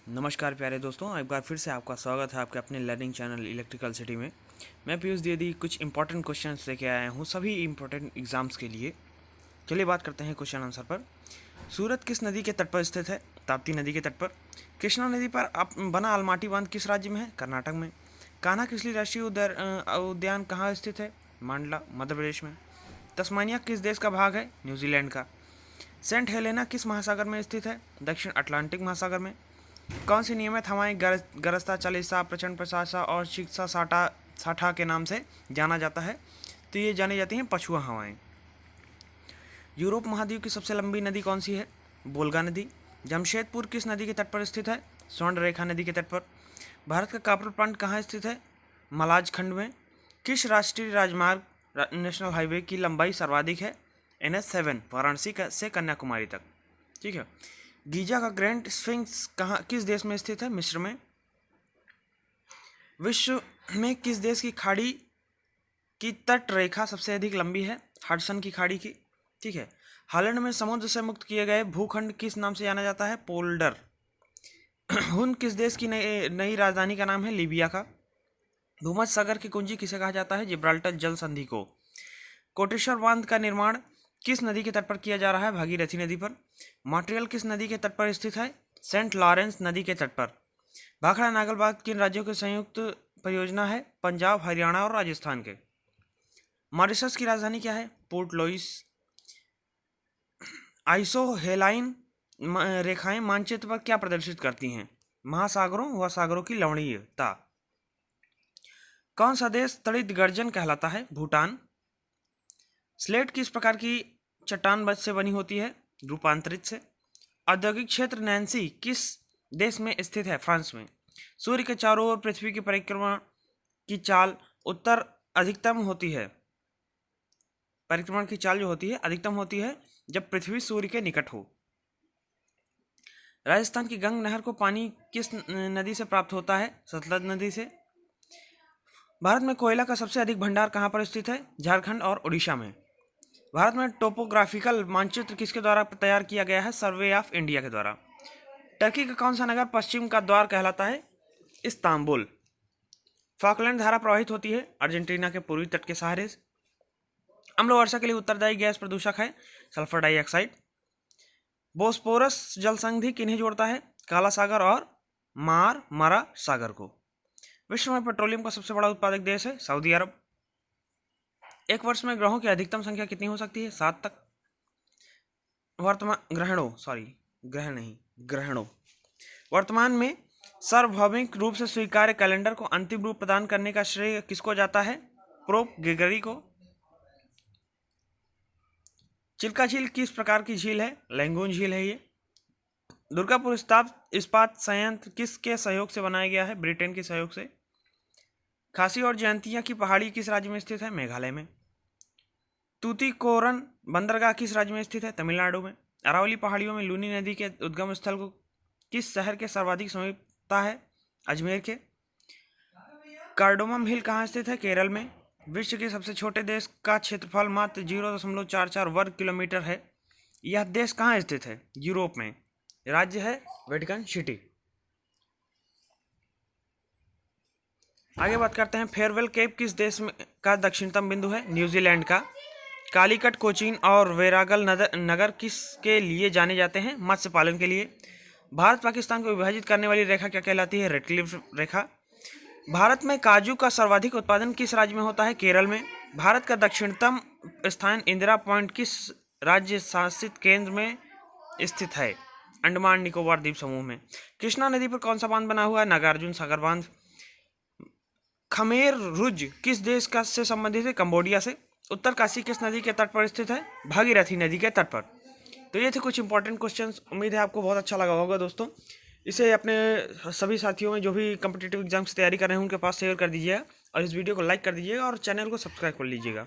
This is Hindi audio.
नमस्कार प्यारे दोस्तों, एक बार फिर से आपका स्वागत है आपके अपने लर्निंग चैनल इलेक्ट्रिकल सिटी में। मैं पीयूष द्विवेदी कुछ इंपॉर्टेंट क्वेश्चंस लेके आया हूँ सभी इंपॉर्टेंट एग्जाम्स के लिए। चलिए बात करते हैं क्वेश्चन आंसर पर। सूरत किस नदी के तट पर स्थित है? ताप्ती नदी के तट पर। कृष्णा नदी पर बना अलमाटी बांध किस राज्य में है? कर्नाटक में। कान्हा किसली राष्ट्रीय उद्यान कहाँ स्थित है? मांडला, मध्य प्रदेश में। तस्मानिया किस देश का भाग है? न्यूजीलैंड का। सेंट हेलेना किस महासागर में स्थित है? दक्षिण अटलांटिक महासागर में। कौन सी नियमित हवाएं गरजता चालीसा, प्रचंड प्रशासा और शिक्षा साठा साठा के नाम से जाना जाता है? तो ये जानी जाती हैं पछुआ हवाएं। यूरोप महाद्वीप की सबसे लंबी नदी कौन सी है? बोल्गा नदी। जमशेदपुर किस नदी के तट पर स्थित है? स्वर्ण रेखा नदी के तट पर। भारत का कापर प्लांट कहाँ स्थित है? मलाज खंड में। किस राष्ट्रीय राजमार्ग नेशनल हाईवे की लंबाई सर्वाधिक है? NH7 वाराणसी से कन्याकुमारी तक। ठीक है। गीजा का ग्रैंड स्फिंक्स कहाँ किस देश में स्थित है? मिस्र में। विश्व में किस देश की खाड़ी की तट रेखा सबसे अधिक लंबी है? हडसन की खाड़ी की। ठीक है। हालैंड में समुद्र से मुक्त किए गए भूखंड किस नाम से जाना जाता है? पोल्डर। हुन किस देश की नई राजधानी का नाम है? लीबिया का। भूमध्य सागर की कुंजी किसे कहा जाता है? जिब्राल्टर जल संधि को। कोटेश्वर बांध का निर्माण किस नदी के तट पर किया जा रहा है? भागीरथी नदी पर। मॉन्ट्रियल किस नदी के तट पर स्थित है? सेंट लॉरेंस नदी के तट पर। भाखड़ा नागलबाग किन राज्यों की संयुक्त परियोजना है? पंजाब, हरियाणा और राजस्थान के। मॉरिशस की राजधानी क्या है? Port Louis. आइसोहेलाइन रेखाएं मानचित्र पर क्या प्रदर्शित करती हैं? महासागरों व सागरों की लवणीयता। कौन सा देश तड़ित गर्जन कहलाता है? भूटान। स्लेट किस प्रकार की चट्टान से बनी होती है? रूपांतरित से। औद्योगिक क्षेत्र नैन्सी किस देश में स्थित है? फ्रांस में। सूर्य के चारों ओर पृथ्वी की परिक्रमा की चाल उत्तर अधिकतम होती है। परिक्रमण की चाल जो होती है अधिकतम होती है जब पृथ्वी सूर्य के निकट हो। राजस्थान की गंग नहर को पानी किस नदी से प्राप्त होता है? सतलज नदी से। भारत में कोयला का सबसे अधिक भंडार कहाँ पर स्थित है? झारखंड और उड़ीसा में। भारत में टोपोग्राफिकल मानचित्र किसके द्वारा तैयार किया गया है? सर्वे ऑफ इंडिया के द्वारा। टर्की का कौन सा नगर पश्चिम का द्वार कहलाता है? इस्तांबुल। फॉकलैंड धारा प्रवाहित होती है अर्जेंटीना के पूर्वी तट के सहारे से। अम्ल वर्षा के लिए उत्तरदायी गैस प्रदूषक है सल्फर डाइऑक्साइड। बोस्पोरस जल संधि किन्हें जोड़ता है? काला सागर और मारा सागर को। विश्व में पेट्रोलियम का सबसे बड़ा उत्पादक देश है सऊदी अरब। एक वर्ष में ग्रहों की अधिकतम संख्या कितनी हो सकती है? 7 तक। ग्रहणों वर्तमान में सार्वभौमिक रूप से स्वीकार्य कैलेंडर को अंतिम रूप प्रदान करने का श्रेय किसको जाता है? पोप ग्रेगरी को। चिल्का झील किस प्रकार की झील है? लैंगून झील है ये। दुर्गापुर इस्पात संयंत्र किसके सहयोग से बनाया गया है? ब्रिटेन के सहयोग से। खासी और जयंतिया की पहाड़ी किस राज्य में स्थित है? मेघालय में। तूतीकोरन बंदरगाह किस राज्य में स्थित है? तमिलनाडु में। अरावली पहाड़ियों में लूनी नदी के उद्गम स्थल को किस शहर के सर्वाधिक समीपता है? अजमेर के। कार्डोमम हिल कहाँ स्थित है? केरल में। विश्व के सबसे छोटे देश का क्षेत्रफल मात्र 0.44 वर्ग किलोमीटर है। यह देश कहाँ स्थित है? यूरोप में। राज्य है वेटिकन सिटी। आगे बात करते हैं। फेयरवेल केप किस देश में का दक्षिणतम बिंदु है? न्यूजीलैंड का। कालीकट, कोचीन और वेरागल नगर किसके लिए जाने जाते हैं? मत्स्य पालन के लिए। भारत पाकिस्तान को विभाजित करने वाली रेखा क्या कहलाती है? रेड क्लिफ रेखा। भारत में काजू का सर्वाधिक उत्पादन किस राज्य में होता है? केरल में। भारत का दक्षिणतम स्थान इंदिरा पॉइंट किस राज्य शासित केंद्र में स्थित है? अंडमान निकोबार द्वीप समूह में। कृष्णा नदी पर कौन सा बांध बना हुआ है? नागार्जुन सागर बांध। खमेर रुज किस देश का से संबंधित है? कंबोडिया से। उत्तर काशी किस नदी के तट पर स्थित है? भागीरथी नदी के तट पर। तो ये थे कुछ इंपॉर्टेंट क्वेश्चंस। उम्मीद है आपको बहुत अच्छा लगा होगा दोस्तों। इसे अपने सभी साथियों में जो भी कम्पिटिटिव एग्जाम्स की तैयारी कर रहे हैं उनके पास शेयर कर दीजिएगा और इस वीडियो को लाइक कर दीजिएगा और चैनल को सब्सक्राइब कर लीजिएगा।